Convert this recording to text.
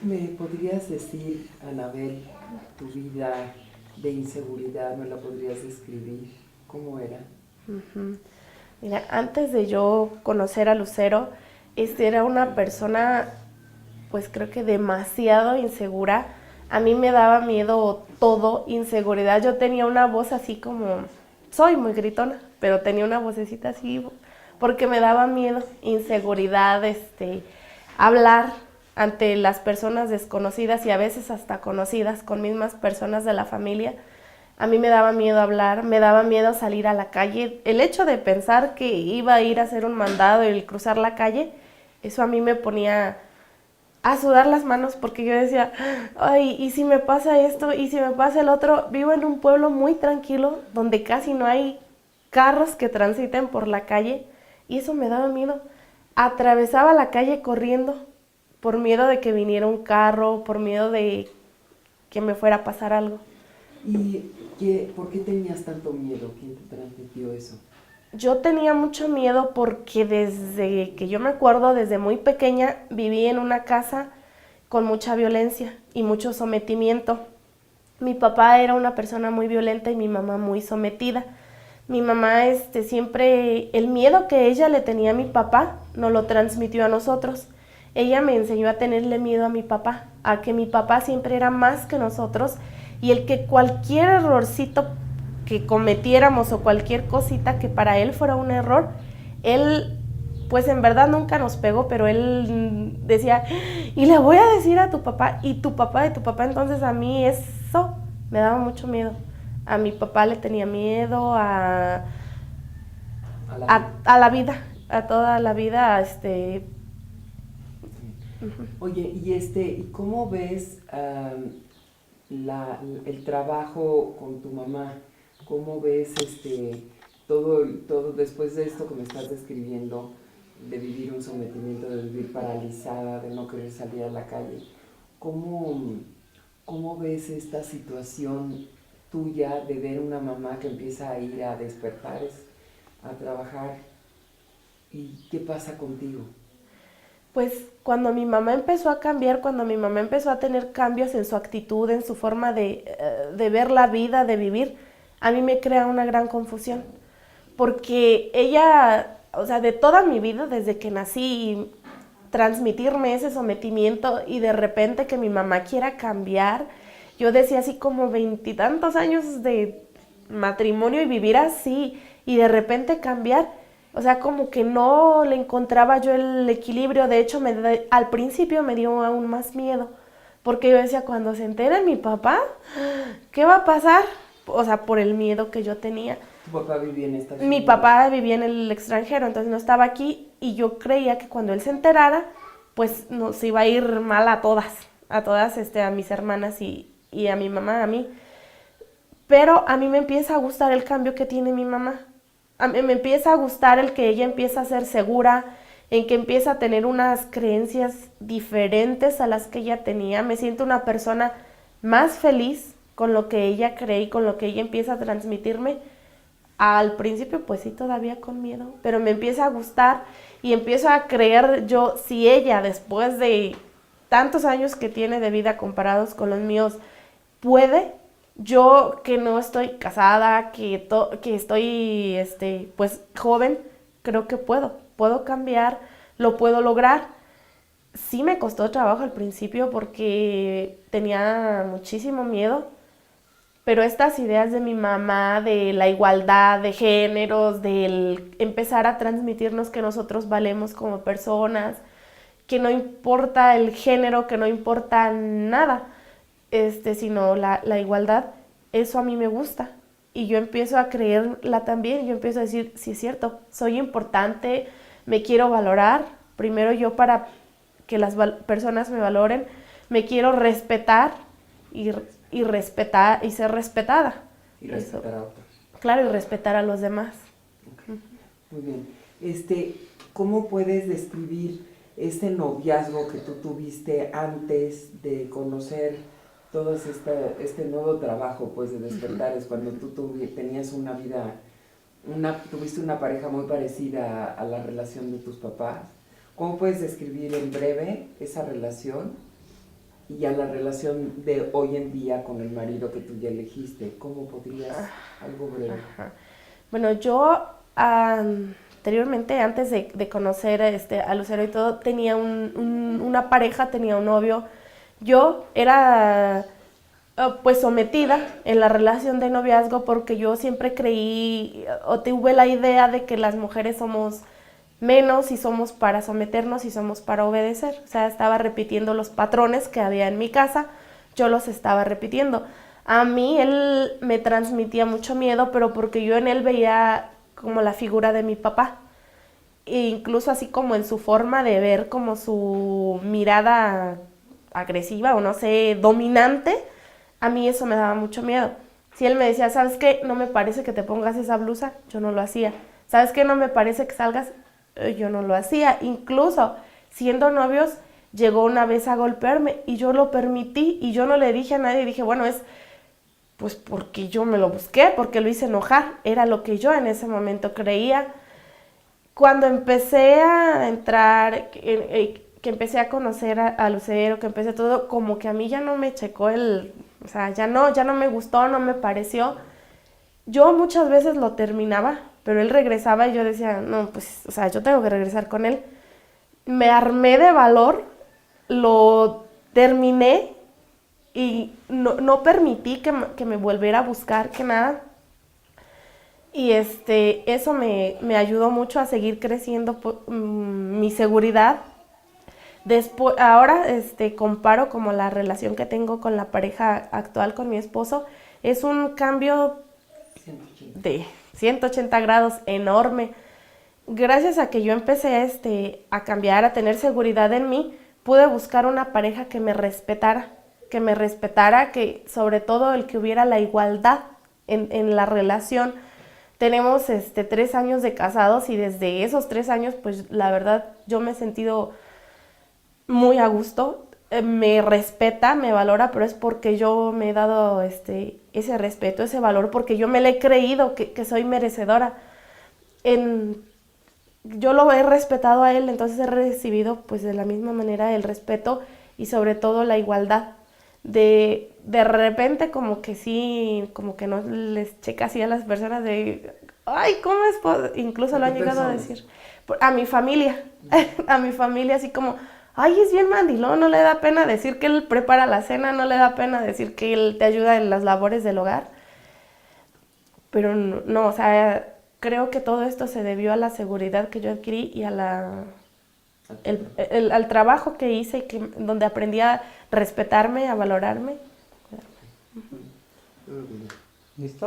¿Me podrías decir, Anabel, tu vida de inseguridad, me la podrías describir? ¿Cómo era? Ujú. Mira, antes de yo conocer a Lucero, era una persona, pues creo que demasiado insegura. A mí me daba miedo todo, inseguridad. Yo tenía una voz así como, soy muy gritona, pero tenía una vocecita así porque me daba miedo, inseguridad, hablar ante las personas desconocidas y a veces hasta conocidas con mismas personas de la familia. A mí me daba miedo hablar, me daba miedo salir a la calle. El hecho de pensar que iba a ir a hacer un mandado y cruzar la calle, eso a mí me ponía a sudar las manos porque yo decía, ay, ¿y si me pasa esto? ¿Y si me pasa el otro? Vivo en un pueblo muy tranquilo donde casi no hay carros que transiten por la calle y eso me daba miedo. Atravesaba la calle corriendo por miedo de que viniera un carro, por miedo de que me fuera a pasar algo. ¿Y por qué tenías tanto miedo? ¿Quién te transmitió eso? Yo tenía mucho miedo porque desde que yo me acuerdo, desde muy pequeña, viví en una casa con mucha violencia y mucho sometimiento. Mi papá era una persona muy violenta y mi mamá muy sometida. Mi mamá siempre, el miedo que ella le tenía a mi papá, nos lo transmitió a nosotros. Ella me enseñó a tenerle miedo a mi papá, a que mi papá siempre era más que nosotros y el que cualquier errorcito que cometiéramos o cualquier cosita que para él fuera un error, él pues en verdad nunca nos pegó, pero él decía, y le voy a decir a tu papá, y tu papá de tu papá, entonces a mí eso me daba mucho miedo. A mi papá le tenía miedo A la vida. a la vida, a toda la vida, Oye, ¿y cómo ves el trabajo con tu mamá? ¿Cómo ves todo después de esto que me estás describiendo, de vivir un sometimiento, de vivir paralizada, de no querer salir a la calle? ¿Cómo, cómo ves esta situación tuya de ver una mamá que empieza a ir a despertares, a trabajar? ¿Y qué pasa contigo? pues cuando mi mamá empezó a cambiar, cuando mi mamá empezó a tener cambios en su actitud, en su forma de ver la vida, de vivir, a mí me crea una gran confusión. Porque ella, o sea, de toda mi vida, desde que nací, transmitirme ese sometimiento y de repente que mi mamá quiera cambiar, yo decía así como veintitantos años de matrimonio y vivir así y de repente cambiar, o sea, como que no le encontraba yo el equilibrio, de hecho al principio me dio aún más miedo, porque yo decía, cuando se entere mi papá, ¿qué va a pasar? O sea, por el miedo que yo tenía. ¿Tu papá vivía en Estados Mi Unidos? papá vivía en el extranjero, entonces no estaba aquí y yo creía que cuando él se enterara, pues nos iba a ir mal a todas, a mis hermanas y a mi mamá, a mí. Pero a mí me empieza a gustar el cambio que tiene mi mamá. A mí me empieza a gustar el que ella empieza a ser segura, en que empieza a tener unas creencias diferentes a las que ella tenía. Me siento una persona más feliz con lo que ella cree y con lo que ella empieza a transmitirme. Al principio pues sí, todavía con miedo, pero me empieza a gustar y empiezo a creer yo, si ella después de tantos años que tiene de vida comparados con los míos puede, yo que no estoy casada, que estoy pues joven, creo que puedo cambiar, lo puedo lograr. Sí me costó trabajo al principio porque tenía muchísimo miedo, pero estas ideas de mi mamá, de la igualdad de géneros, del empezar a transmitirnos que nosotros valemos como personas, que no importa el género, que no importa nada, sino la igualdad, eso a mí me gusta. Y yo empiezo a creerla también, yo empiezo a decir, sí es cierto, soy importante, me quiero valorar, primero yo para que las personas me valoren, me quiero respetar y, y respetar y ser respetada. Y Eso, respetar a otros. claro, y respetar a los demás. Okay. Muy bien. ¿Cómo puedes describir este noviazgo que tú tuviste antes de conocer todo este nuevo trabajo, pues, de despertares, cuando tenías una vida, tuviste una pareja muy parecida a la relación de tus papás? ¿Cómo puedes describir en breve esa relación y a la relación de hoy en día con el marido que tú ya elegiste. ¿Cómo podrías, algo breve? Ajá. Bueno, yo anteriormente, antes de conocer a Lucero y todo, tenía una pareja, tenía un novio. Yo era pues sometida en la relación de noviazgo porque yo siempre creí o tuve la idea de que las mujeres somos menos y somos para someternos y somos para obedecer. O sea, estaba repitiendo los patrones que había en mi casa, yo los estaba repitiendo. A mí él me transmitía mucho miedo, pero porque yo en él veía como la figura de mi papá. E incluso así como en su forma de ver, como su mirada agresiva o no sé, dominante, a mí eso me daba mucho miedo. Si él me decía, ¿sabes qué? No me parece que te pongas esa blusa, yo no lo hacía. ¿Sabes qué? No me parece que salgas, yo no lo hacía. Incluso siendo novios, llegó una vez a golpearme y yo lo permití y yo no le dije a nadie, dije, bueno, es pues porque yo me lo busqué, porque lo hice enojar, era lo que yo en ese momento creía. Cuando empecé a entrar, que empecé a conocer a Lucero, que empecé todo, como que a mí ya no me checó o sea, ya no me gustó, no me pareció. Yo muchas veces lo terminaba, pero él regresaba y yo decía, no, pues, o sea, yo tengo que regresar con él. Me armé de valor, lo terminé y no permití que me volviera a buscar, que nada. Y eso me ayudó mucho a seguir creciendo mi seguridad. Después, ahora comparo como la relación que tengo con la pareja actual, con mi esposo. Es un cambio 180. de 180 grados enorme. Gracias a que yo empecé a cambiar, a tener seguridad en mí, pude buscar una pareja que me respetara, que sobre todo el que hubiera la igualdad en la relación. Tenemos 3 años de casados y desde esos 3 años, pues la verdad yo me he sentido muy a gusto. Me respeta, me valora, pero es porque yo me he dado ese respeto, ese valor, porque yo me le he creído que soy merecedora. Yo lo he respetado a él, entonces he recibido pues de la misma manera el respeto y sobre todo la igualdad. De repente como que sí, como que no les checa así a las personas de, ay, ¿cómo es? Incluso lo han llegado a decir. A mi familia, a mi familia así como, ay, es bien mandilón, no le da pena decir que él prepara la cena, no le da pena decir que él te ayuda en las labores del hogar. Pero no, o sea, creo que todo esto se debió a la seguridad que yo adquirí y al trabajo que hice y donde aprendí a respetarme, a valorarme. ¿Listo?